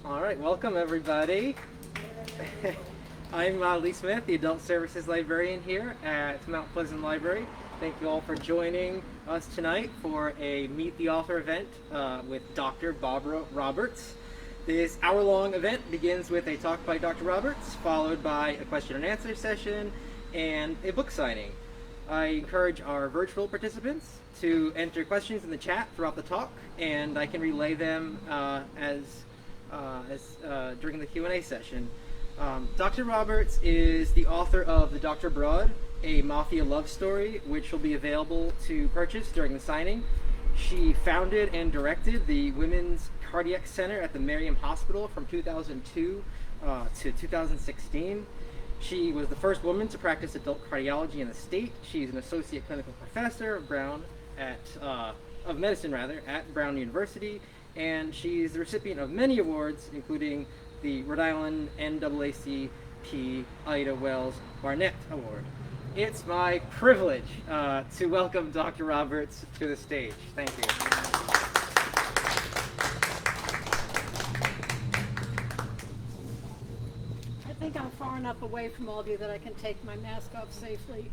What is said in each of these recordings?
All right, welcome everybody. I'm Lee Smith, the Adult Services Librarian here at Mount Pleasant Library. Thank you all for joining us tonight for a Meet the Author event with Dr. Barbara Roberts. This hour-long event begins with a talk by Dr. Roberts, followed by a question and answer session and a book signing. I encourage our virtual participants to enter questions in the chat throughout the talk, and I can relay them during the Q&A session. Dr. Roberts is the author of The Dr. Broad, a Mafia Love Story, which will be available to purchase during the signing. She founded and directed the Women's Cardiac Center at the Miriam Hospital from 2002 to 2016. She was the first woman to practice adult cardiology in the state. She's an associate clinical professor of medicine at Brown University, and she's the recipient of many awards, including the Rhode Island NAACP Ida Wells Barnett Award. It's my privilege to welcome Dr. Roberts to the stage. Thank you. I think I'm far enough away from all of you that I can take my mask off safely.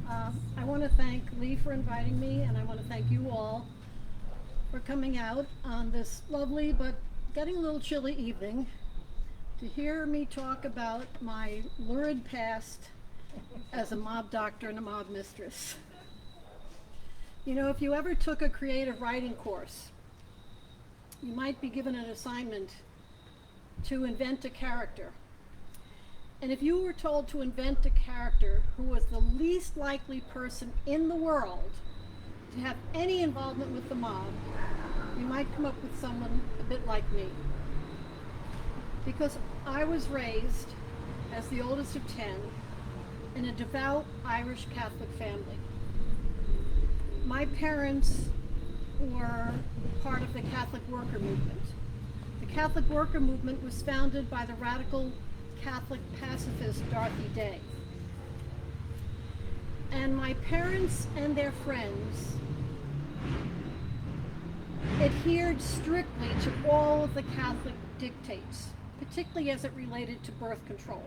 I want to thank Lee for inviting me, and I want to thank you all for coming out on this lovely but getting a little chilly evening to hear me talk about my lurid past as a mob doctor and a mob mistress. You know, if you ever took a creative writing course, you might be given an assignment to invent a character. And if you were told to invent a character who was the least likely person in the world to have any involvement with the mob, you might come up with someone a bit like me. Because I was raised as the oldest of 10 in a devout Irish Catholic family. My parents were part of the Catholic worker movement. The Catholic worker movement was founded by the radical Catholic pacifist Dorothy Day. And my parents and their friends adhered strictly to all of the Catholic dictates, particularly as it related to birth control.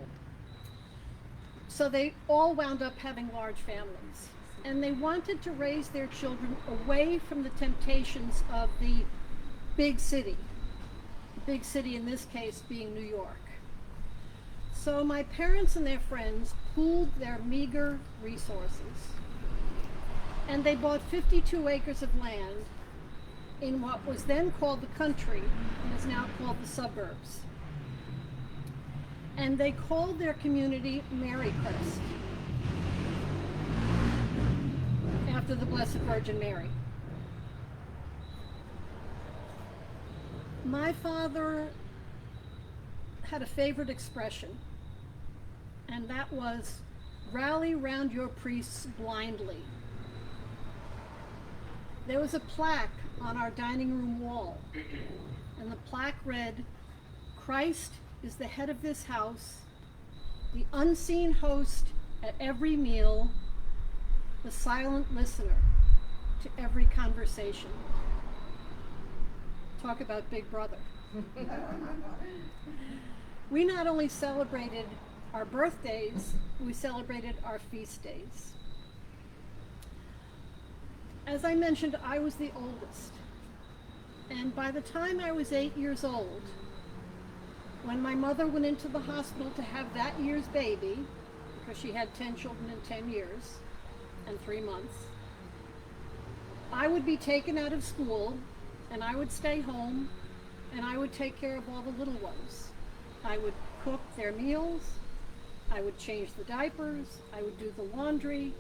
So they all wound up having large families. And they wanted to raise their children away from the temptations of the big city. The big city in this case being New York. So my parents and their friends pooled their meager resources, and they bought 52 acres of land in what was then called the country and is now called the suburbs. And they called their community Marycrest, after the Blessed Virgin Mary. My father had a favorite expression, and that was, "Rally round your priests blindly." There was a plaque on our dining room wall, and the plaque read, "Christ is the head of this house, the unseen host at every meal, the silent listener to every conversation." Talk about Big Brother. We not only celebrated our birthdays, we celebrated our feast days. As I mentioned, I was the oldest. And by the time I was 8 years old, when my mother went into the hospital to have that year's baby, because she had 10 children in 10 years and 3 months, I would be taken out of school and I would stay home and I would take care of all the little ones. I would cook their meals, I would change the diapers, I would do the laundry,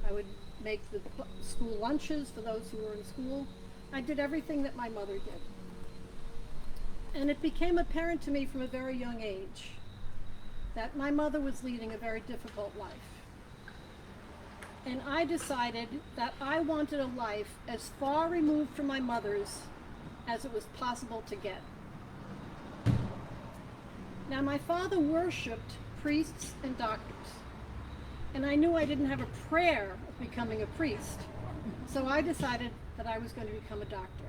I would make the school lunches for those who were in school. I did everything that my mother did. And it became apparent to me from a very young age that my mother was leading a very difficult life. And I decided that I wanted a life as far removed from my mother's as it was possible to get. Now, my father worshipped priests and doctors, and I knew I didn't have a prayer of becoming a priest, so I decided that I was going to become a doctor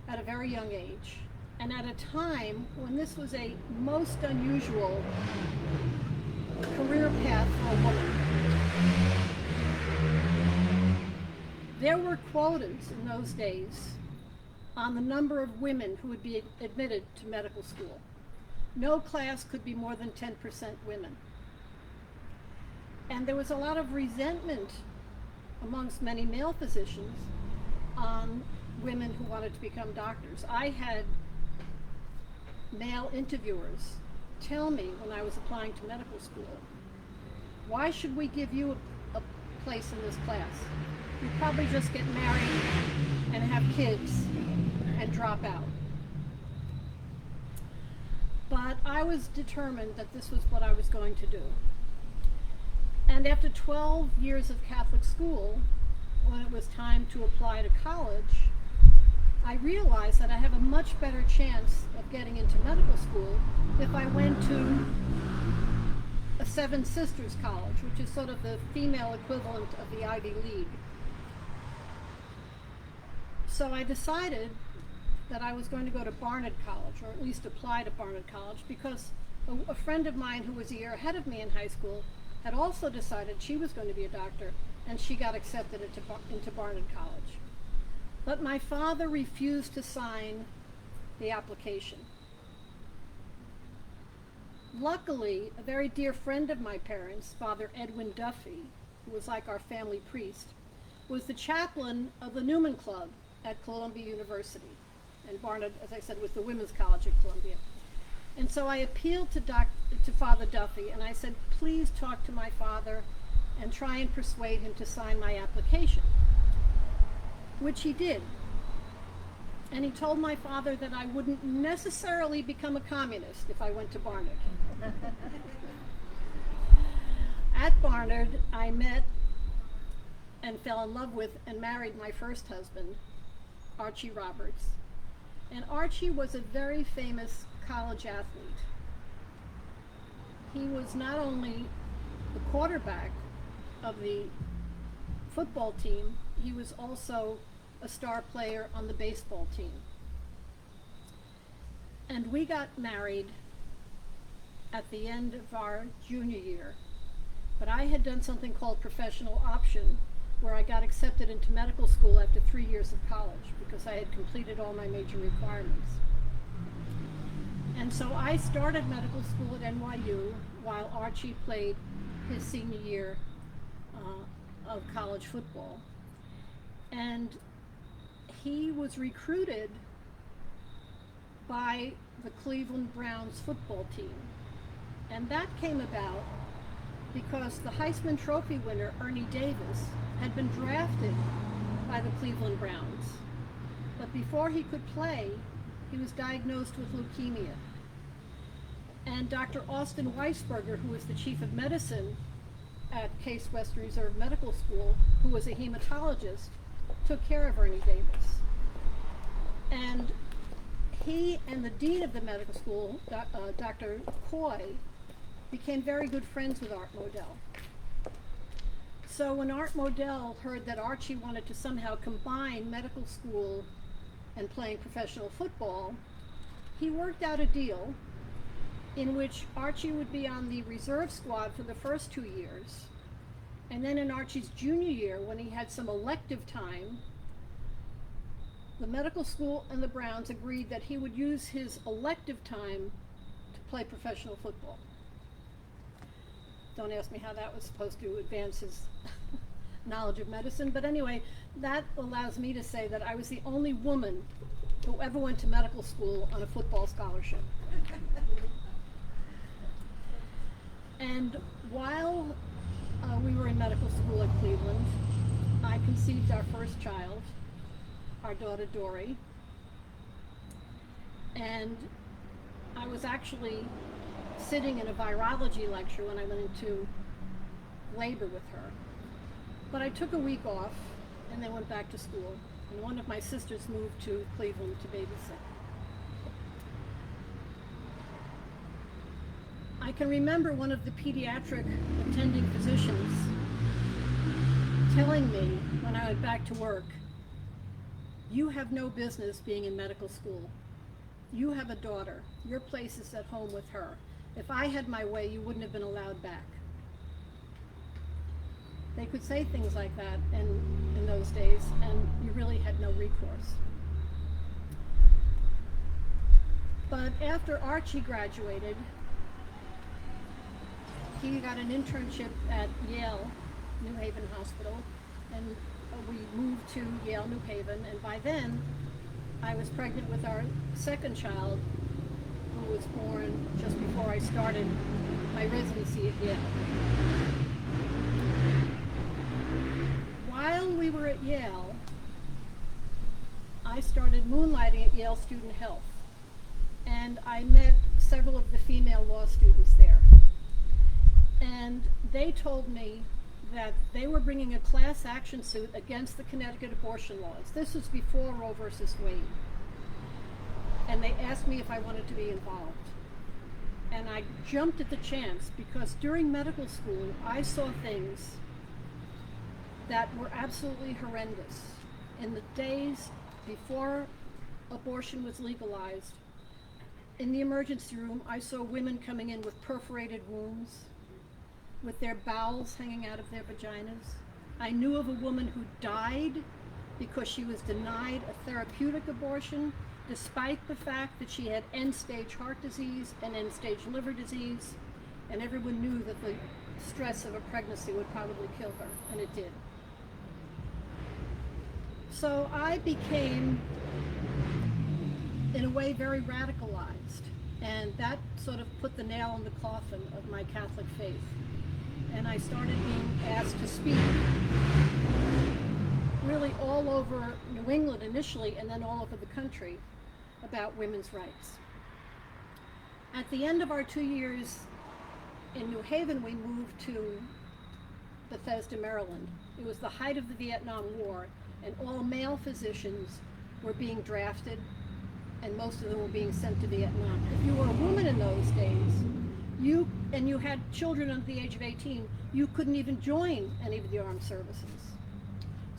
at a very young age. and at a time when this was a most unusual career path for a woman. There were quotas in those days on the number of women who would be admitted to medical school. No class could be more than 10% women. And there was a lot of resentment amongst many male physicians on women who wanted to become doctors. I had male interviewers tell me when I was applying to medical school, why should we give you a place in this class? You'd probably just get married and have kids and drop out. But I was determined that this was what I was going to do. And after 12 years of Catholic school, when it was time to apply to college, I realized that I have a much better chance of getting into medical school if I went to a Seven Sisters College, which is sort of the female equivalent of the Ivy League. So I decided that I was going to go to Barnett College, or at least apply to Barnett College, because a friend of mine who was a year ahead of me in high school had also decided she was going to be a doctor, and she got accepted into Barnett College. But my father refused to sign the application. Luckily, a very dear friend of my parents, Father Edwin Duffy, who was like our family priest, was the chaplain of the Newman Club at Columbia University. And Barnett, as I said, was the Women's College at Columbia. And so I appealed to Father Duffy, and I said, please talk to my father and try and persuade him to sign my application, which he did. And he told my father that I wouldn't necessarily become a communist if I went to Barnett. At Barnett, I met and fell in love with and married my first husband, Archie Roberts. And Archie was a very famous college athlete. He was not only the quarterback of the football team, he was also a star player on the baseball team. And we got married at the end of our junior year. But I had done something called professional option, where I got accepted into medical school after 3 years of college because I had completed all my major requirements. And so I started medical school at NYU while Archie played his senior year of college football. And he was recruited by the Cleveland Browns football team. And that came about because the Heisman Trophy winner, Ernie Davis, had been drafted by the Cleveland Browns. But before he could play, he was diagnosed with leukemia. And Dr. Austin Weisberger, who was the chief of medicine at Case Western Reserve Medical School, who was a hematologist, took care of Ernie Davis. And he and the dean of the medical school, Dr. Coy, became very good friends with Art Modell. So when Art Modell heard that Archie wanted to somehow combine medical school and playing professional football, he worked out a deal in which Archie would be on the reserve squad for the first 2 years, and then in Archie's junior year, when he had some elective time, the medical school and the Browns agreed that he would use his elective time to play professional football. Don't ask me how that was supposed to advance his knowledge of medicine, but anyway, that allows me to say that I was the only woman who ever went to medical school on a football scholarship. And while we were in medical school at Cleveland, I conceived our first child, our daughter Dory, and I was actually sitting in a virology lecture when I went into labor with her. But I took a week off and then went back to school, and one of my sisters moved to Cleveland to babysit. I can remember one of the pediatric attending physicians telling me when I went back to work, "You have no business being in medical school. you have a daughter. Your place is at home with her. If I had my way, you wouldn't have been allowed back. They could say things like that in those days, and you really had no recourse. But after Archie graduated, he got an internship at Yale, New Haven Hospital, and we moved to Yale, New Haven, and by then I was pregnant with our second child, who was born just before I started my residency at Yale. While we were at Yale, I started moonlighting at Yale Student Health, and I met several of the female law students there. And they told me that they were bringing a class action suit against the Connecticut abortion laws. This was before Roe versus Wade. And they asked me if I wanted to be involved. And I jumped at the chance because during medical school, I saw things that were absolutely horrendous. In the days before abortion was legalized, in the emergency room, I saw women coming in with perforated wounds, with their bowels hanging out of their vaginas. I knew of a woman who died because she was denied a therapeutic abortion, despite the fact that she had end-stage heart disease and end-stage liver disease, and everyone knew that the stress of a pregnancy would probably kill her, and it did. So I became, in a way, very radicalized, and that sort of put the nail in the coffin of my Catholic faith. And I started being asked to speak really all over New England initially, and then all over the country about women's rights. At the end of our 2 years in New Haven, we moved to Bethesda, Maryland. It was the height of the Vietnam War, and all male physicians were being drafted, and most of them were being sent to Vietnam. If you were a woman in those days, you had children under the age of 18, you couldn't even join any of the armed services.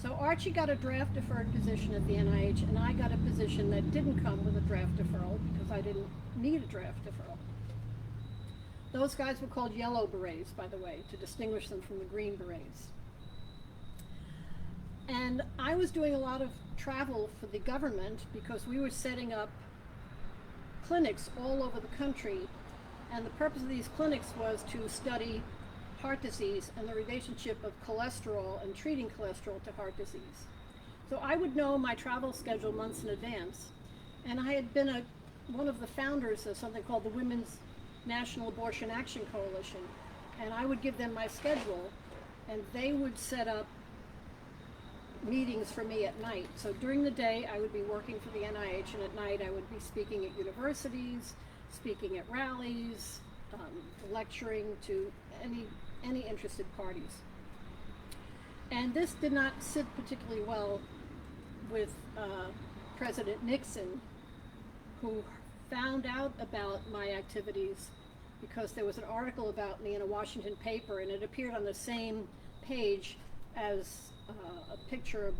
So Archie got a draft deferred position at the NIH, and I got a position that didn't come with a draft deferral because I didn't need a draft deferral. Those guys were called yellow berets, by the way, to distinguish them from the green berets. And I was doing a lot of travel for the government because we were setting up clinics all over the country. And the purpose of these clinics was to study heart disease and the relationship of cholesterol and treating cholesterol to heart disease. So I would know my travel schedule months in advance. And I had been one of the founders of something called the Women's National Abortion Action Coalition. And I would give them my schedule, and they would set up meetings for me at night. So during the day, I would be working for the NIH, and at night I would be speaking at universities, speaking at rallies, lecturing to any interested parties. And this did not sit particularly well with President Nixon, who found out about my activities because there was an article about me in a Washington paper, and it appeared on the same page as a picture of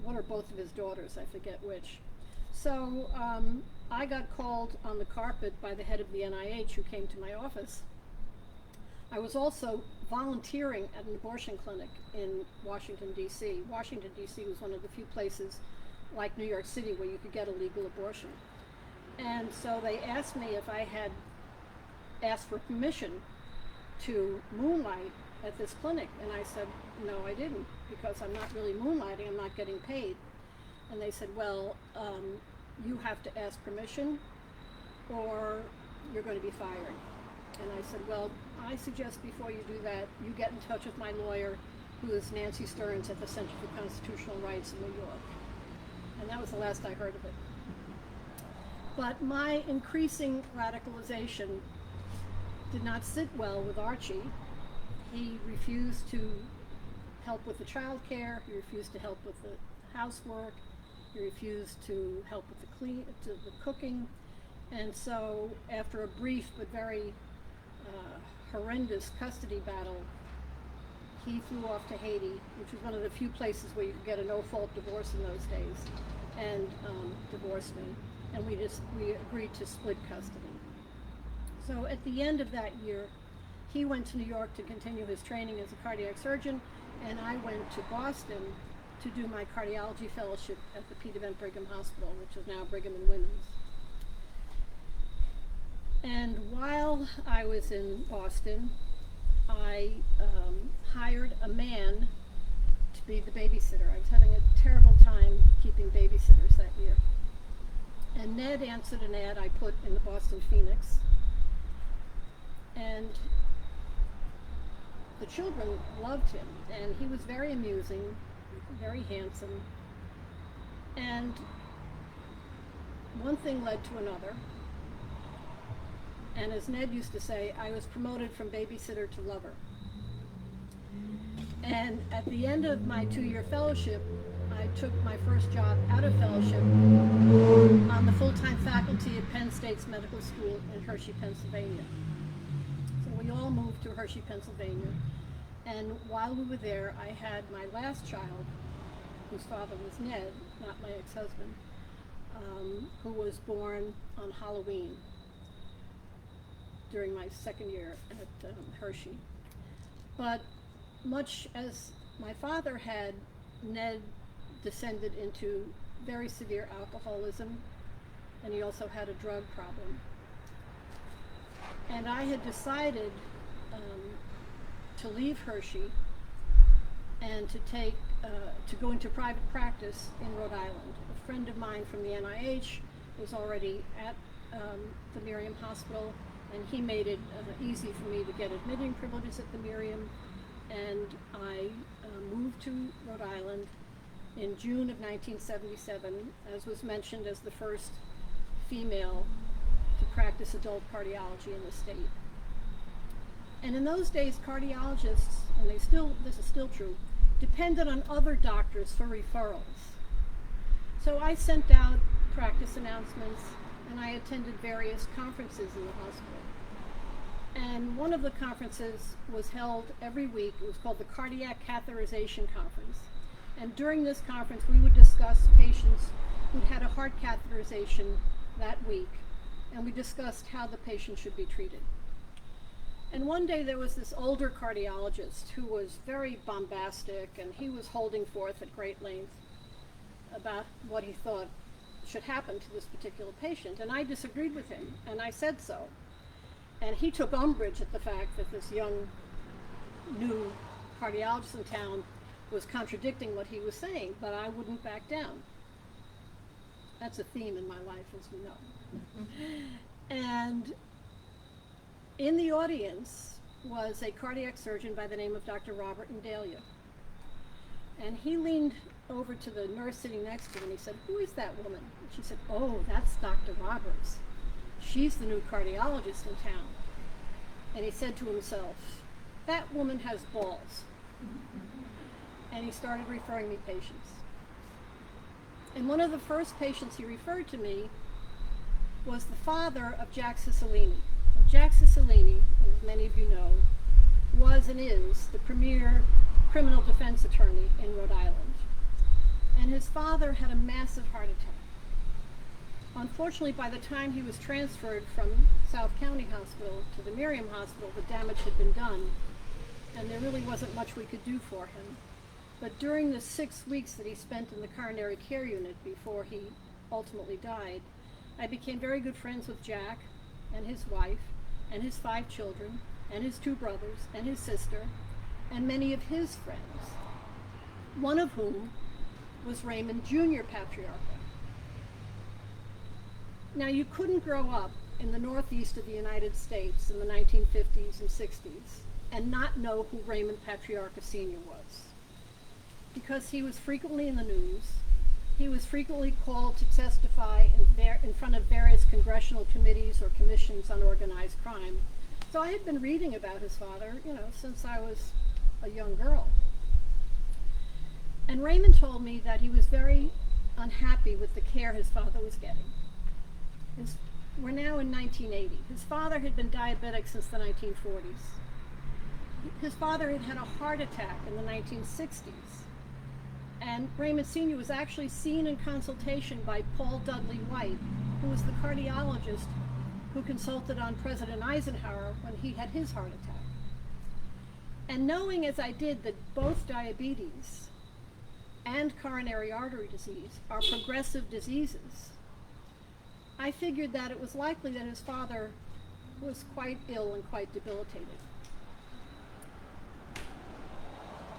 one or both of his daughters, I forget which. So I got called on the carpet by the head of the NIH, who came to my office. I was also volunteering at an abortion clinic in Washington, D.C. Washington, D.C. was one of the few places like New York City where you could get a legal abortion. And so they asked me if I had asked for permission to moonlight at this clinic, and I said, no, I didn't, because I'm not really moonlighting, I'm not getting paid. And they said, well, you have to ask permission or you're going to be fired. And I said, well, I suggest before you do that, you get in touch with my lawyer, who is Nancy Stearns at the Center for Constitutional Rights in New York. And that was the last I heard of it. But my increasing radicalization did not sit well with Archie. He refused to help with the child care, he refused to help with the housework, he refused to help with the cooking. And so after a brief but very horrendous custody battle, he flew off to Haiti, which was one of the few places where you could get a no-fault divorce in those days, and divorced me. and we agreed to split custody. So at the end of that year, he went to New York to continue his training as a cardiac surgeon, and I went to Boston to do my cardiology fellowship at the Pete Event Brigham Hospital, which is now Brigham and Women's. And while I was in Boston, I hired a man to be the babysitter. I was having a terrible time keeping babysitters that year. And Ned answered an ad I put in the Boston Phoenix. And the children loved him, and he was very amusing, very handsome. And one thing led to another. And as Ned used to say, I was promoted from babysitter to lover. And at the end of my 2-year fellowship, I took my first job out of fellowship on the full-time faculty at Penn State's Medical School in Hershey, Pennsylvania. So we all moved to Hershey, Pennsylvania. And while we were there, I had my last child, whose father was Ned, not my ex-husband, who was born on Halloween during my second year at Hershey. But much as my father had, Ned descended into very severe alcoholism, and he also had a drug problem. And I had decided to leave Hershey and to go into private practice in Rhode Island. A friend of mine from the NIH was already at the Miriam Hospital, and he made it easy for me to get admitting privileges at the Miriam. And I moved to Rhode Island in June of 1977, as was mentioned, as the first female to practice adult cardiology in the state. And in those days, cardiologists, and this is still true, depended on other doctors for referrals. So I sent out practice announcements, and I attended various conferences in the hospital. And one of the conferences was held every week. It was called the Cardiac Catheterization Conference. And during this conference, we would discuss patients who'd had a heart catheterization that week, and we discussed how the patient should be treated. And one day there was this older cardiologist who was very bombastic, and he was holding forth at great length about what he thought should happen to this particular patient. And I disagreed with him, and I said so. And he took umbrage at the fact that this young, new cardiologist in town was contradicting what he was saying, but I wouldn't back down. That's a theme in my life, as we know. And in the audience was a cardiac surgeon by the name of Dr. Robert Indalia. And he leaned over to the nurse sitting next to him, and he said, "Who is that woman?" And she said, "Oh, that's Dr. Roberts. She's the new cardiologist in town." And he said to himself, "That woman has balls." And he started referring me patients. And one of the first patients he referred to me was the father of Jack Cicilline. Jack Cicilline, as many of you know, was and is the premier criminal defense attorney in Rhode Island. And his father had a massive heart attack. Unfortunately, by the time he was transferred from South County Hospital to the Miriam Hospital, the damage had been done, and there really wasn't much we could do for him. But during the 6 weeks that he spent in the coronary care unit before he ultimately died, I became very good friends with Jack and his wife and his 5 children and his 2 brothers and his sister and many of his friends, one of whom was Raymond Jr. Patriarca. Now, you couldn't grow up in the Northeast of the United States in the 1950s and 60s and not know who Raymond Patriarca Sr. was, because he was frequently in the news. He was frequently called to testify in front of various congressional committees or commissions on organized crime. So I had been reading about his father, since I was a young girl. And Raymond told me that he was very unhappy with the care his father was getting. We're now in 1980. His father had been diabetic since the 1940s. His father had had a heart attack in the 1960s. And Raymond Sr. was actually seen in consultation by Paul Dudley White, who was the cardiologist who consulted on President Eisenhower when he had his heart attack. And knowing as I did that both diabetes and coronary artery disease are progressive diseases, I figured that it was likely that his father was quite ill and quite debilitated.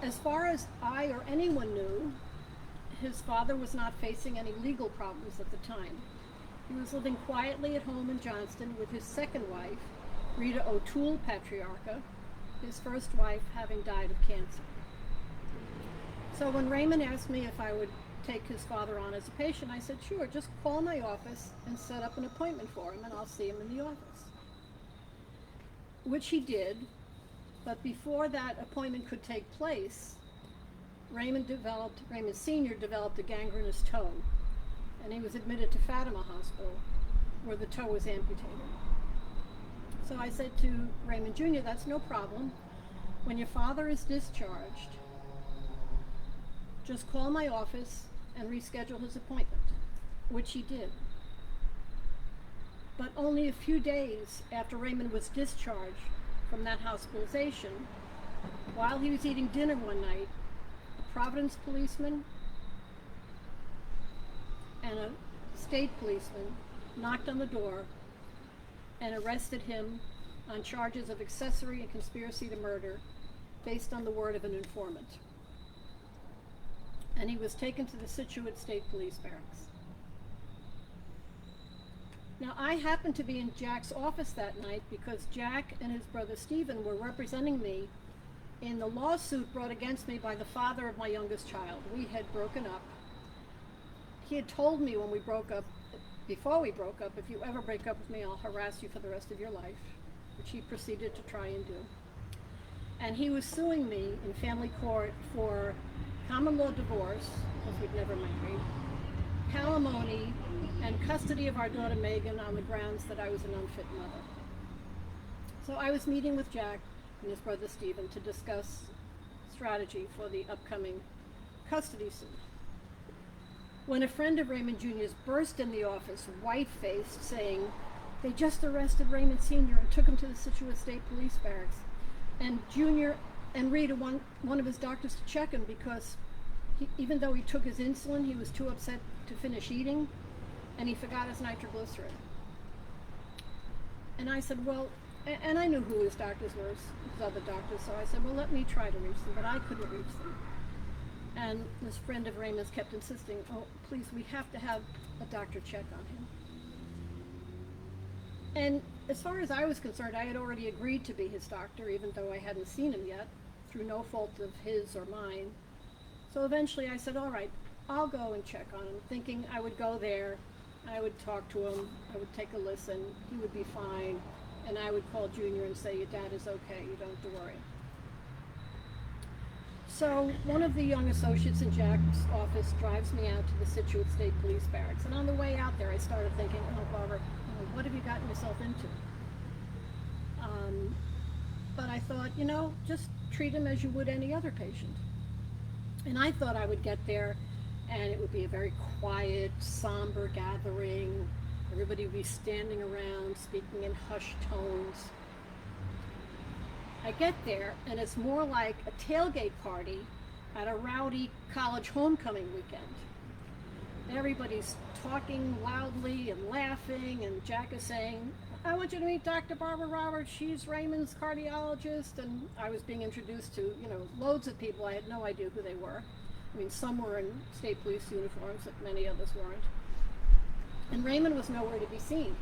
As far as I or anyone knew, his father was not facing any legal problems at the time. He was living quietly at home in Johnston with his second wife, Rita O'Toole Patriarcha, his first wife having died of cancer. So when Raymond asked me if I would take his father on as a patient, I said, sure, just call my office and set up an appointment for him and I'll see him in the office. Which he did, but before that appointment could take place, Raymond Sr. developed a gangrenous toe, and he was admitted to Fatima Hospital, where the toe was amputated. So I said to Raymond Jr., that's no problem. When your father is discharged, just call my office and reschedule his appointment, which he did. But only a few days after Raymond was discharged from that hospitalization, while he was eating dinner one night, a Providence policeman and a state policeman knocked on the door and arrested him on charges of accessory and conspiracy to murder based on the word of an informant. And he was taken to the Scituate State Police Barracks. Now, I happened to be in Jack's office that night because Jack and his brother Stephen were representing me in the lawsuit brought against me by the father of my youngest child. We had broken up. He had told me when we broke up, before we broke up, if you ever break up with me, I'll harass you for the rest of your life, which he proceeded to try and do. And he was suing me in family court for common law divorce, because we'd never married, alimony, and custody of our daughter Megan on the grounds that I was an unfit mother. So I was meeting with Jack and his brother Stephen to discuss strategy for the upcoming custody suit, when a friend of Raymond Jr.'s burst in the office, white-faced, saying, they just arrested Raymond Sr. and took him to the Scituate State Police Barracks. And Jr. and Rita, one of his doctors, to check him because even though he took his insulin, he was too upset to finish eating, and he forgot his nitroglycerin. And I said, well, and I knew who his doctors were, his other doctors, so I said, well, let me try to reach them, but I couldn't reach them. And this friend of Raymond's kept insisting, oh, please, we have to have a doctor check on him. And as far as I was concerned, I had already agreed to be his doctor, even though I hadn't seen him yet, through no fault of his or mine. So eventually I said, all right, I'll go and check on him, thinking I would go there, I would talk to him, I would take a listen, he would be fine, and I would call Junior and say, your dad is okay, you don't have to worry. So one of the young associates in Jack's office drives me out to the Scituate State Police Barracks, and on the way out there I started thinking, oh, Barbara, what have you gotten yourself into? But I thought, just treat him as you would any other patient. And I thought I would get there and it would be a very quiet, somber gathering. Everybody would be standing around, speaking in hushed tones. I get there and it's more like a tailgate party at a rowdy college homecoming weekend. Everybody's talking loudly and laughing, and Jack is saying, I want you to meet Dr. Barbara Roberts, she's Raymond's cardiologist, and I was being introduced to, loads of people. I had no idea who they were. I mean, some were in state police uniforms, but many others weren't. And Raymond was nowhere to be seen.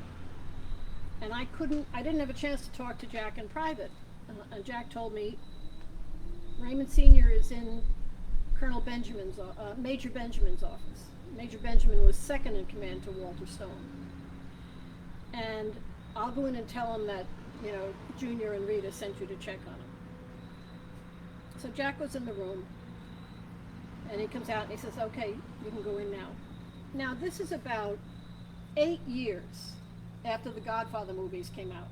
And I didn't have a chance to talk to Jack in private. And Jack told me, Raymond Sr. is in Major Benjamin's office. Major Benjamin was second in command to Walter Stone. And I'll go in and tell him that, Junior and Rita sent you to check on him. So Jack was in the room, and he comes out and he says, okay, you can go in now. Now, this is about 8 years after the Godfather movies came out.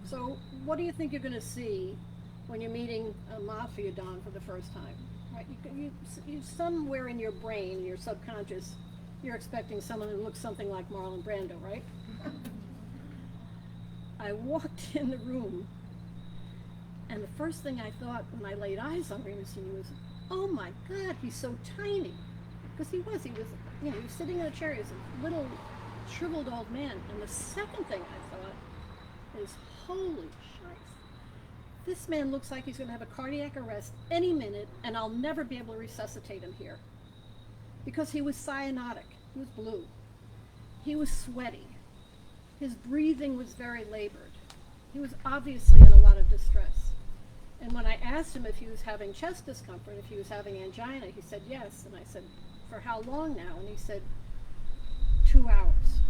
So what do you think you're going to see when you're meeting a Mafia Don for the first time? Right? You somewhere in your brain, your subconscious, You're expecting someone who looks something like Marlon Brando, right? I walked in the room, and the first thing I thought when I laid eyes on Raymond Sr. was, oh my God, he's so tiny. Because he was sitting in a chair, he was a little shriveled old man. And the second thing I thought is, holy shice, this man looks like he's going to have a cardiac arrest any minute, and I'll never be able to resuscitate him here. Because he was cyanotic, he was blue, he was sweaty, his breathing was very labored, he was obviously in a lot of distress. And when I asked him if he was having chest discomfort, if he was having angina, he said yes. And I said, for how long now? And he said, 2 hours.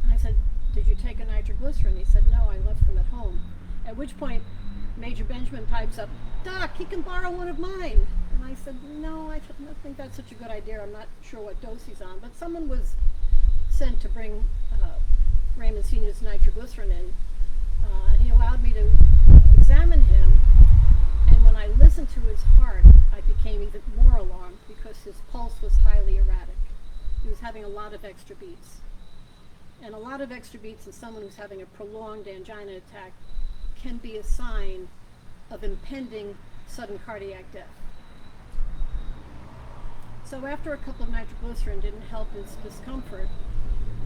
And I said, did you take a nitroglycerin? He said, no, I left them at home. At which point, Major Benjamin pipes up, Doc, he can borrow one of mine. And I said, no, I don't think that's such a good idea. I'm not sure what dose he's on. But someone was sent to bring Raymond Sr.'s nitroglycerin in. And he allowed me to examine him. And when I listened to his heart, I became even more alarmed because his pulse was highly erratic. He was having a lot of extra beats. And a lot of extra beats in someone who's having a prolonged angina attack can be a sign of impending sudden cardiac death. So after a couple of nitroglycerin didn't help his discomfort,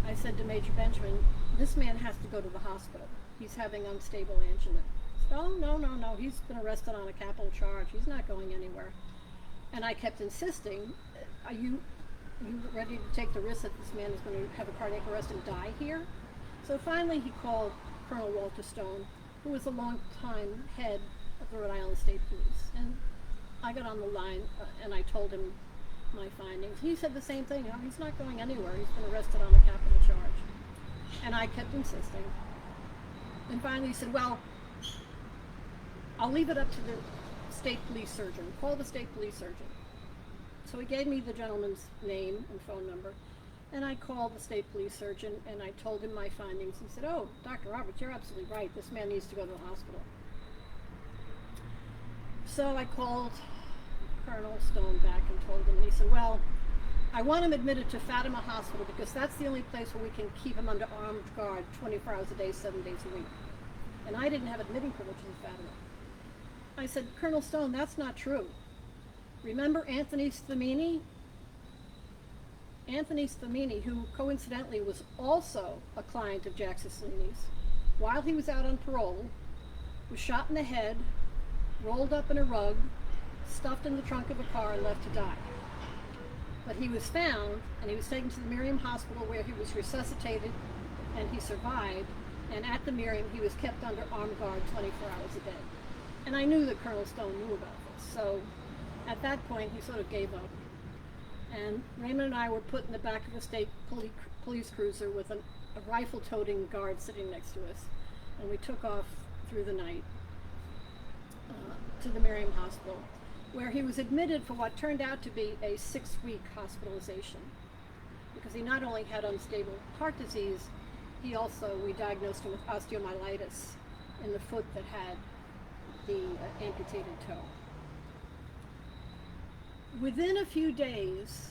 I said to Major Benjamin, this man has to go to the hospital. He's having unstable angina. He said, oh, no, he's been arrested on a capital charge. He's not going anywhere. And I kept insisting, are you ready to take the risk that this man is going to have a cardiac arrest and die here? So finally he called Colonel Walter Stone, who was a long-time head of the Rhode Island State Police. And I got on the line and I told him my findings. He said the same thing, he's not going anywhere. He's been arrested on a capital charge. And I kept insisting. And finally he said, well, I'll leave it up to the state police surgeon. Call the state police surgeon. So he gave me the gentleman's name and phone number, and I called the state police surgeon and I told him my findings. He said, oh, Dr. Roberts, you're absolutely right. This man needs to go to the hospital. So I called Colonel Stone back and told him, and he said, well, I want him admitted to Fatima Hospital because that's the only place where we can keep him under armed guard 24 hours a day, 7 days a week. And I didn't have admitting privileges in Fatima. I said, Colonel Stone, that's not true. Remember Anthony Stamini? Anthony Stamini, who coincidentally was also a client of Jack Cicilline's, while he was out on parole, was shot in the head, rolled up in a rug, stuffed in the trunk of a car, and left to die. But he was found, and he was taken to the Miriam Hospital where he was resuscitated, and he survived, and at the Miriam he was kept under armed guard 24 hours a day. And I knew that Colonel Stone knew about this, so at that point he sort of gave up. And Raymond and I were put in the back of a state police cruiser with a rifle-toting guard sitting next to us, and we took off through the night to the Miriam Hospital, where he was admitted for what turned out to be a 6-week hospitalization, because he not only had unstable heart disease, we diagnosed him with osteomyelitis in the foot that had the amputated toe. Within a few days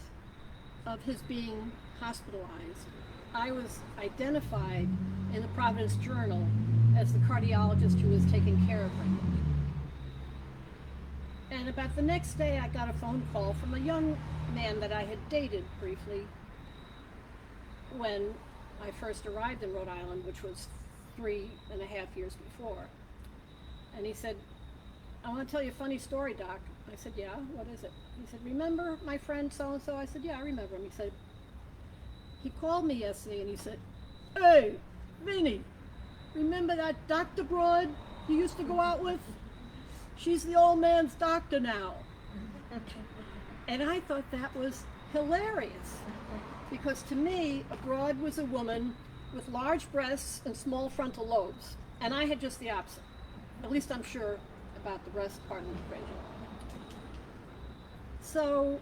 of his being hospitalized, I was identified in the Providence Journal as the cardiologist who was taking care of him. And about the next day I got a phone call from a young man that I had dated briefly when I first arrived in Rhode Island, which was 3.5 years before. And he said, I want to tell you a funny story, Doc. I said, yeah, what is it? He said, remember my friend so-and-so? I said, yeah, I remember him. He said, he called me yesterday and he said, hey, Vinny, remember that Dr. Broad you used to go out with? She's the old man's doctor now. And I thought that was hilarious, because to me, a broad was a woman with large breasts and small frontal lobes, and I had just the opposite. At least I'm sure about the breast part of the equation. So,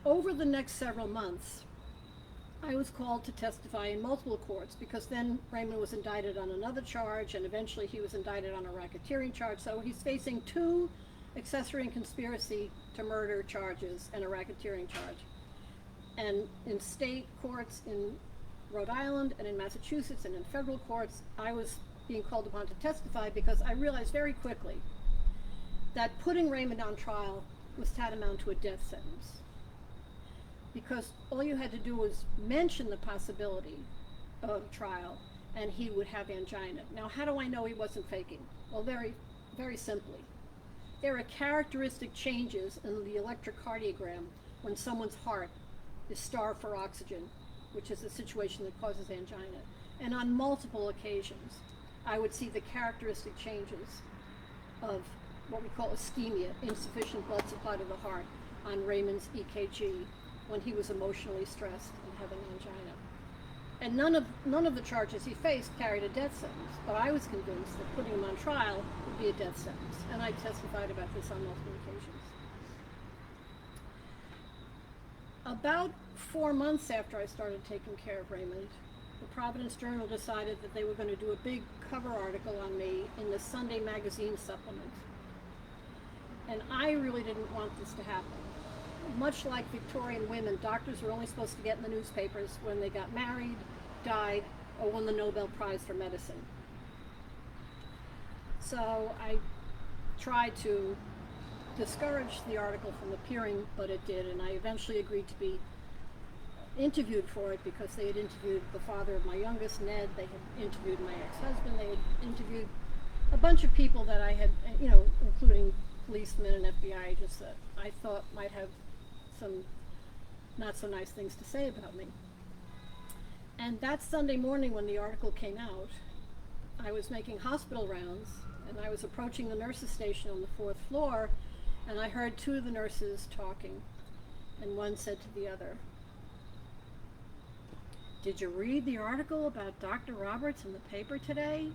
over the next several months, I was called to testify in multiple courts, because then Raymond was indicted on another charge, and eventually he was indicted on a racketeering charge. So he's facing 2 accessory and conspiracy to murder charges and a racketeering charge. And in state courts in Rhode Island and in Massachusetts and in federal courts, I was being called upon to testify because I realized very quickly that putting Raymond on trial was tantamount to a death sentence. Because all you had to do was mention the possibility of trial and he would have angina. Now, how do I know he wasn't faking? Well, very, very simply. There are characteristic changes in the electrocardiogram when someone's heart is starved for oxygen, which is a situation that causes angina. And on multiple occasions, I would see the characteristic changes of what we call ischemia, insufficient blood supply to the heart, on Raymond's EKG when he was emotionally stressed and having angina. And none of the charges he faced carried a death sentence, but I was convinced that putting him on trial would be a death sentence, and I testified about this on multiple occasions. About 4 months after I started taking care of Raymond, the Providence Journal decided that they were going to do a big cover article on me in the Sunday magazine supplement. And I really didn't want this to happen. Much like Victorian women, doctors were only supposed to get in the newspapers when they got married, died, or won the Nobel Prize for medicine. So I tried to discourage the article from appearing, but it did, and I eventually agreed to be interviewed for it because they had interviewed the father of my youngest, Ned, they had interviewed my ex-husband, they had interviewed a bunch of people that I had, including policemen and FBI agents that I thought might have some not so nice things to say about me. And that Sunday morning when the article came out, I was making hospital rounds and I was approaching the nurses' station on the 4th floor, and I heard two of the nurses talking, and one said to the other, "Did you read the article about Dr. Roberts in the paper today?"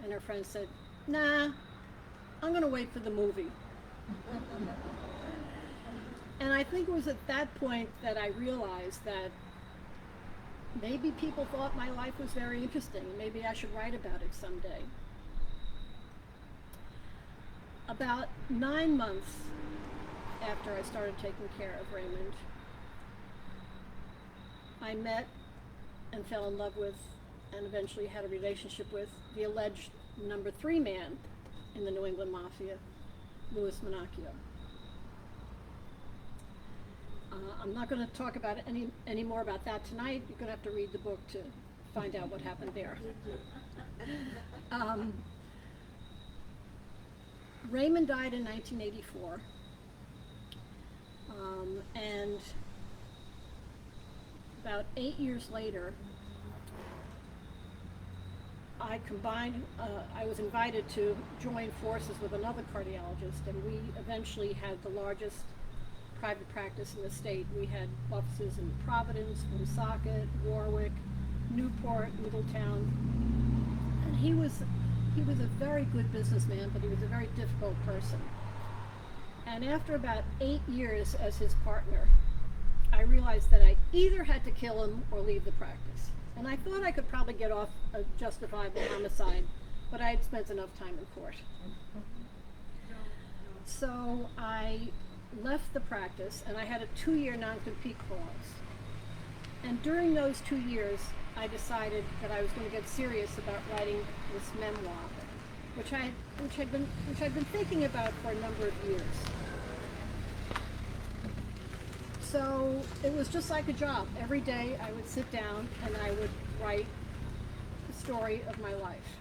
And her friend said, "Nah, I'm going to wait for the movie." And I think it was at that point that I realized that maybe people thought my life was very interesting, and maybe I should write about it someday. About 9 months after I started taking care of Raymond, I met and fell in love with and eventually had a relationship with the alleged number 3 man in the New England Mafia, Louis Monacchio. I'm not going to talk about any more about that tonight. You're going to have to read the book to find out what happened there. Raymond died in 1984, and about 8 years later, I was invited to join forces with another cardiologist, and we eventually had the largest private practice in the state. We had offices in Providence, Woonsocket, Warwick, Newport, Middletown, and he was a very good businessman, but he was a very difficult person. And after about 8 years as his partner, I realized that I either had to kill him or leave the practice. And I thought I could probably get off a justifiable homicide, but I had spent enough time in court. So I left the practice, and I had a 2-year non-compete clause. And during those 2 years, I decided that I was going to get serious about writing this memoir, which I'd been thinking about for a number of years. So it was just like a job. Every day I would sit down and I would write the story of my life.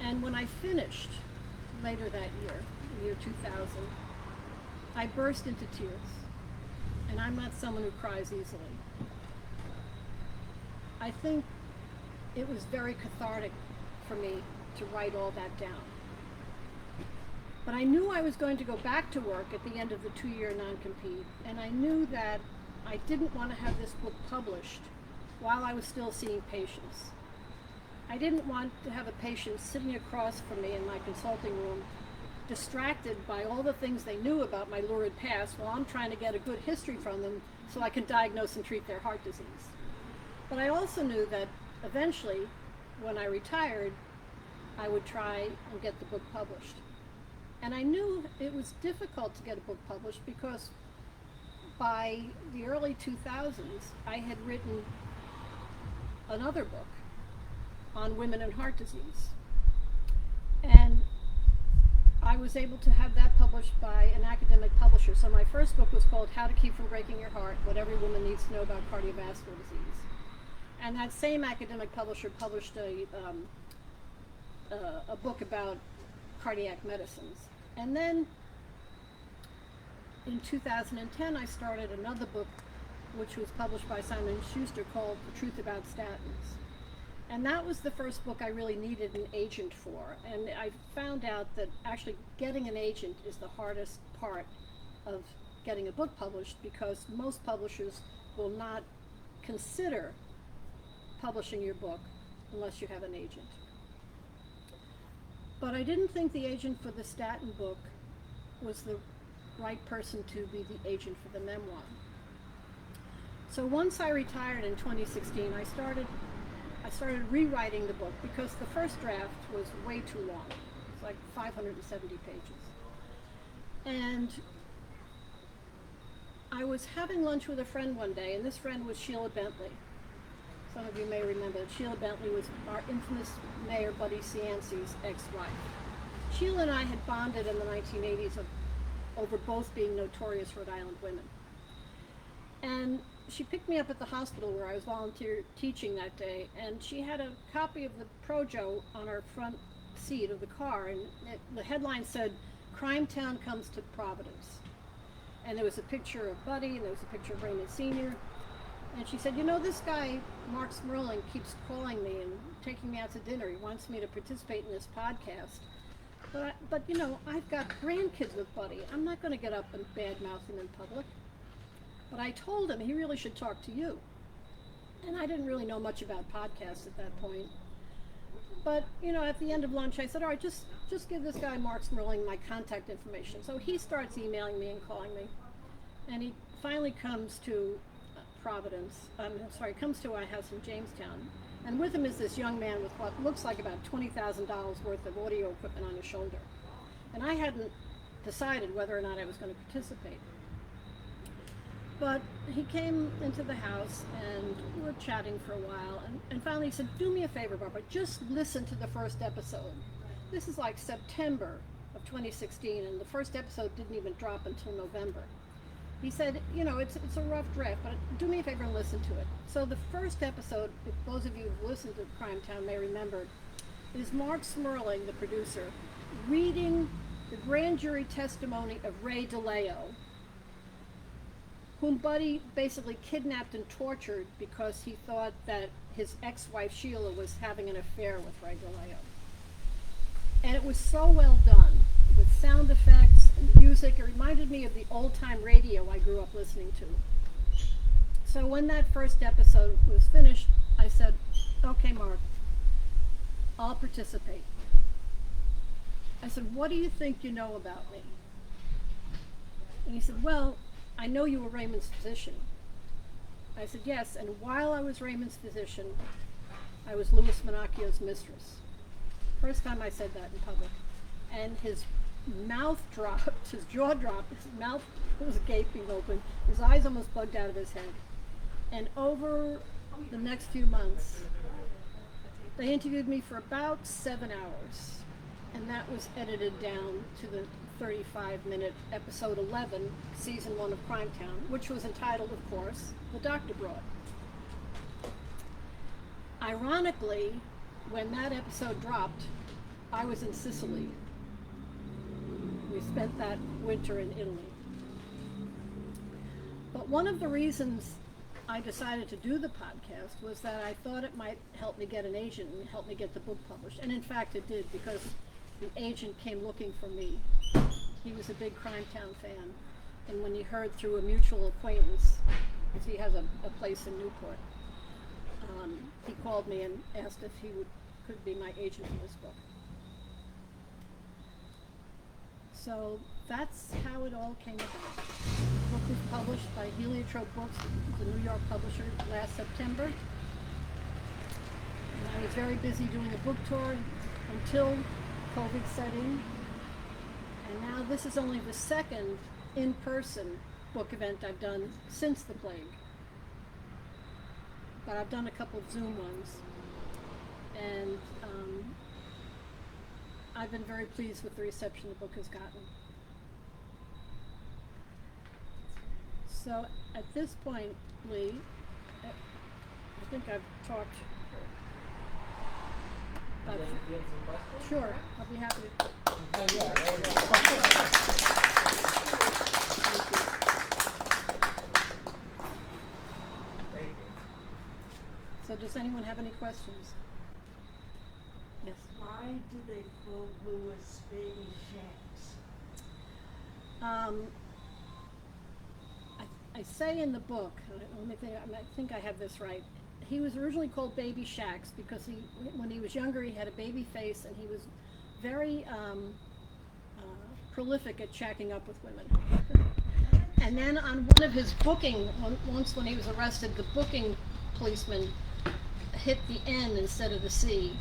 And when I finished later that year, the year 2000, I burst into tears. And I'm not someone who cries easily. I think it was very cathartic for me to write all that down. But I knew I was going to go back to work at the end of the 2-year non-compete, and I knew that I didn't want to have this book published while I was still seeing patients. I didn't want to have a patient sitting across from me in my consulting room, distracted by all the things they knew about my lurid past while I'm trying to get a good history from them so I can diagnose and treat their heart disease. But I also knew that eventually, when I retired, I would try and get the book published. And I knew it was difficult to get a book published because by the early 2000s, I had written another book on women and heart disease. And I was able to have that published by an academic publisher. So my first book was called How to Keep from Breaking Your Heart, What Every Woman Needs to Know About Cardiovascular Disease. And that same academic publisher published a book about cardiac medicines. And then in 2010, I started another book, which was published by Simon & Schuster, called The Truth About Statins. And that was the first book I really needed an agent for. And I found out that actually getting an agent is the hardest part of getting a book published, because most publishers will not consider publishing your book unless you have an agent. But I didn't think the agent for the statin book was the right person to be the agent for the memoir. So once I retired in 2016, I started rewriting the book, because the first draft was way too long. It's like 570 pages. And I was having lunch with a friend one day, and this friend was Sheila Bentley. Some of you may remember that Sheila Bentley was our infamous Mayor Buddy Cianci's ex-wife. Sheila and I had bonded in the 1980s over both being notorious Rhode Island women. And she picked me up at the hospital where I was volunteer teaching that day, and she had a copy of the Projo on her front seat of the car, and the headline said, "Crime Town Comes to Providence." And there was a picture of Buddy, and there was a picture of Raymond Sr., and she said, "You know, this guy, Mark Smerling, keeps calling me and taking me out to dinner. He wants me to participate in this podcast. But you know, I've got grandkids with Buddy. I'm not going to get up and badmouth him in public. But I told him he really should talk to you." And I didn't really know much about podcasts at that point. But, you know, at the end of lunch, I said, "All right, just give this guy, Mark Smerling, my contact information." So he starts emailing me and calling me. And he finally comes to Providence. Comes to our house in Jamestown. And with him is this young man with what looks like about $20,000 worth of audio equipment on his shoulder. And I hadn't decided whether or not I was going to participate. But he came into the house, and we were chatting for a while, and finally he said, "Do me a favor, Barbara, just listen to the first episode." This is like September of 2016, and the first episode didn't even drop until November. He said, "You know, it's a rough draft, but do me a favor and listen to it." So the first episode, if those of you who've listened to Crime Town may remember, is Mark Smerling, the producer, reading the grand jury testimony of Ray DeLeo, whom Buddy basically kidnapped and tortured because he thought that his ex-wife Sheila was having an affair with Ray DeLeo. And it was so well done, with sound effects and music. It reminded me of the old-time radio I grew up listening to. So when that first episode was finished, I said, "Okay, Mark, I'll participate." I said, "What do you think you know about me?" And he said, "Well, I know you were Raymond's physician." I said, "Yes, and while I was Raymond's physician, I was Louis Minacchio's mistress." First time I said that in public. And his mouth dropped, his jaw dropped, his mouth was gaping open, his eyes almost bugged out of his head. And over the next few months, they interviewed me for about 7 hours. And that was edited down to the 35-minute episode 11, season 1 of Crime Town, which was entitled, of course, The Doctor Broad. Ironically, when that episode dropped, I was in Sicily. We spent that winter in Italy. But one of the reasons I decided to do the podcast was that I thought it might help me get an agent and help me get the book published. And in fact it did, because the agent came looking for me. He was a big Crime Town fan. And when he heard through a mutual acquaintance, because he has a place in Newport, he called me and asked if he could be my agent for this book. So that's how it all came about. The book was published by Heliotrope Books, the New York publisher, last September. And I was very busy doing a book tour until COVID set in. And now this is only the second in-person book event I've done since the plague. But I've done a couple of Zoom ones. And I've been very pleased with the reception the book has gotten. So at this point, Lee, I think I've talked. But sure, I'll be happy to. Thank you. So does anyone have any questions? Yes. Why do they call Lewis Baby Shanks? I say in the book, let me think, I think I have this right. He was originally called Baby Shacks because when he was younger, he had a baby face and he was very prolific at shacking up with women. And then on one of his booking, once when he was arrested, the booking policeman hit the N instead of the C.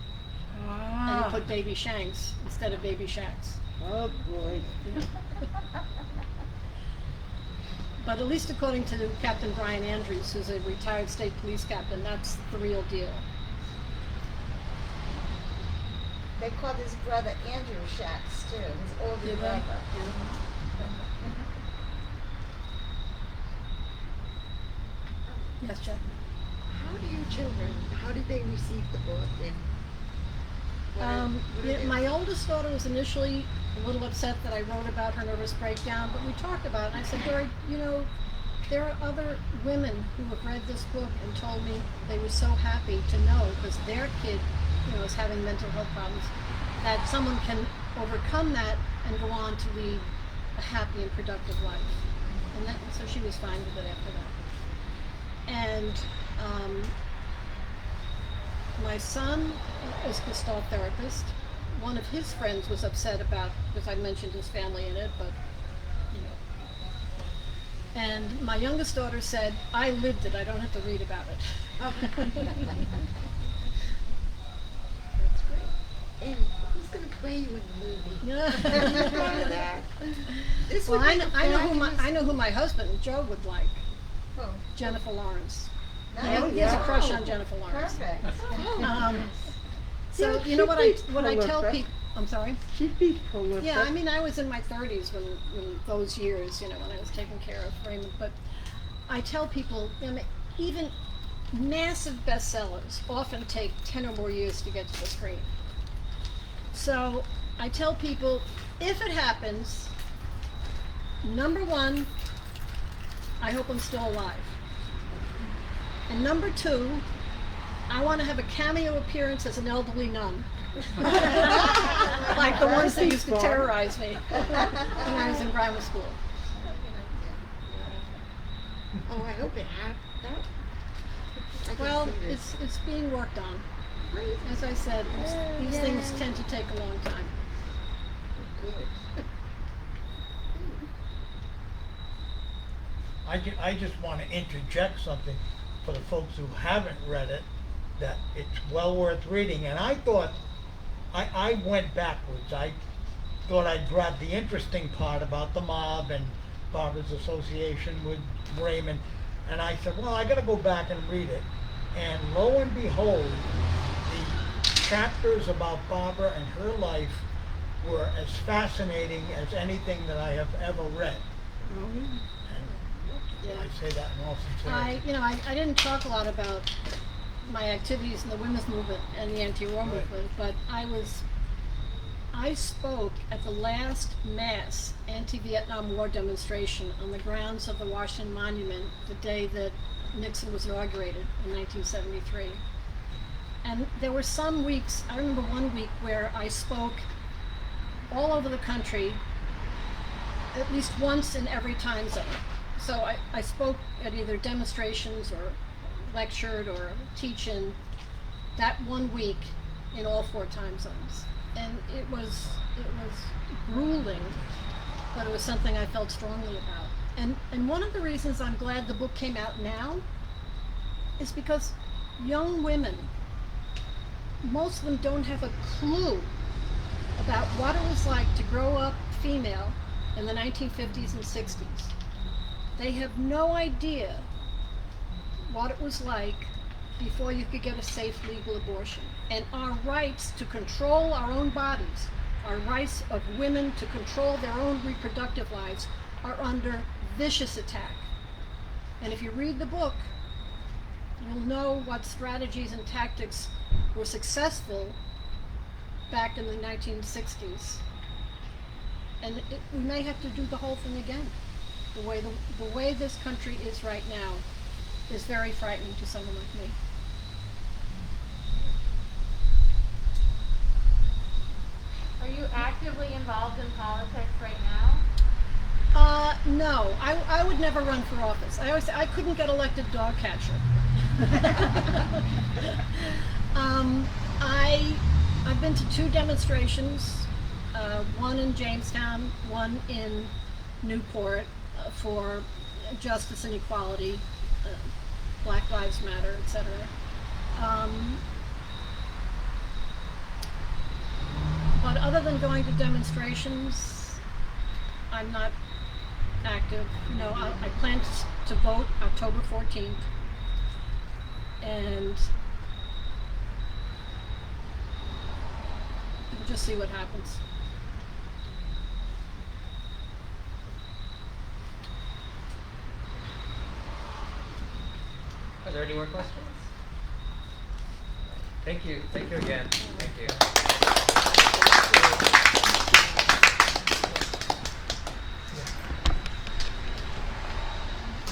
And he put Baby Shanks instead of Baby Shacks. Oh boy. But at least according to Captain Brian Andrews, who's a retired state police captain, that's the real deal. They called his brother Andrew Shacks too, his older Did they? brother. Yes, Jeff. How do your children, how did they receive the book? And My oldest daughter was initially a little upset that I wrote about her nervous breakdown, but we talked about it, and I said, Dory, there are other women who have read this book and told me they were so happy to know, because their kid, is having mental health problems, that someone can overcome that and go on to lead a happy and productive life. And so she was fine with it after that. And my son is a Gestalt therapist. One of his friends was upset about, because I mentioned his family in it, but, And my youngest daughter said, I lived it, I don't have to read about it. That's great. And who's going to play you in the movie? Have you thought of that? This Well, would I be know who my husband, Joe, would like. Oh, Jennifer Lawrence. nice. He has a crush on Jennifer Lawrence. Perfect. So Yeah, you know what she'd be I tell prolific. people. I'm sorry. She'd be prolific. Yeah, I mean, I was in my 30s when those years, when I was taking care of Raymond. But I tell people, even massive bestsellers often take 10 or more years to get to the screen. So I tell people, if it happens, number one, I hope I'm still alive. And number two, I want to have a cameo appearance as an elderly nun. Like the ones that used to terrorize me when I was in grammar school. Oh, I hope it happens. Well, it's being worked on. As I said, these things tend to take a long time. Good. I just want to interject something for the folks who haven't read it, that it's well worth reading. And I thought, I went backwards. I thought I'd grab the interesting part about the mob and Barbara's association with Raymond. And I said, well, I got to go back and read it. And lo and behold, the chapters about Barbara and her life were as fascinating as anything that I have ever read. And I say that in all sincerity. I didn't talk a lot about my activities in the women's movement and the anti-war movement, but I spoke at the last mass anti-Vietnam War demonstration on the grounds of the Washington Monument the day that Nixon was inaugurated in 1973. And there were some weeks, I remember one week where I spoke all over the country, at least once in every time zone. So I spoke at either demonstrations or lectured or teaching that 1 week in all 4 time zones. And it was grueling, but it was something I felt strongly about. And one of the reasons I'm glad the book came out now is because young women, most of them don't have a clue about what it was like to grow up female in the 1950s and 60s. They have no idea what it was like before you could get a safe legal abortion. And our rights to control our own bodies, our rights of women to control their own reproductive lives are under vicious attack. And if you read the book, you'll know what strategies and tactics were successful back in the 1960s. And we may have to do the whole thing again. The way this country is right now is very frightening to someone like me. Are you actively involved in politics right now? No, I would never run for office. I always say I couldn't get elected dog catcher. I've been to 2 demonstrations, one in Jamestown, one in Newport, for justice and equality, Black Lives Matter, etc. But other than going to demonstrations, I'm not active. No, I plan to vote October 14th, and we'll just see what happens. Are there any more questions? Thank you again. Thank you.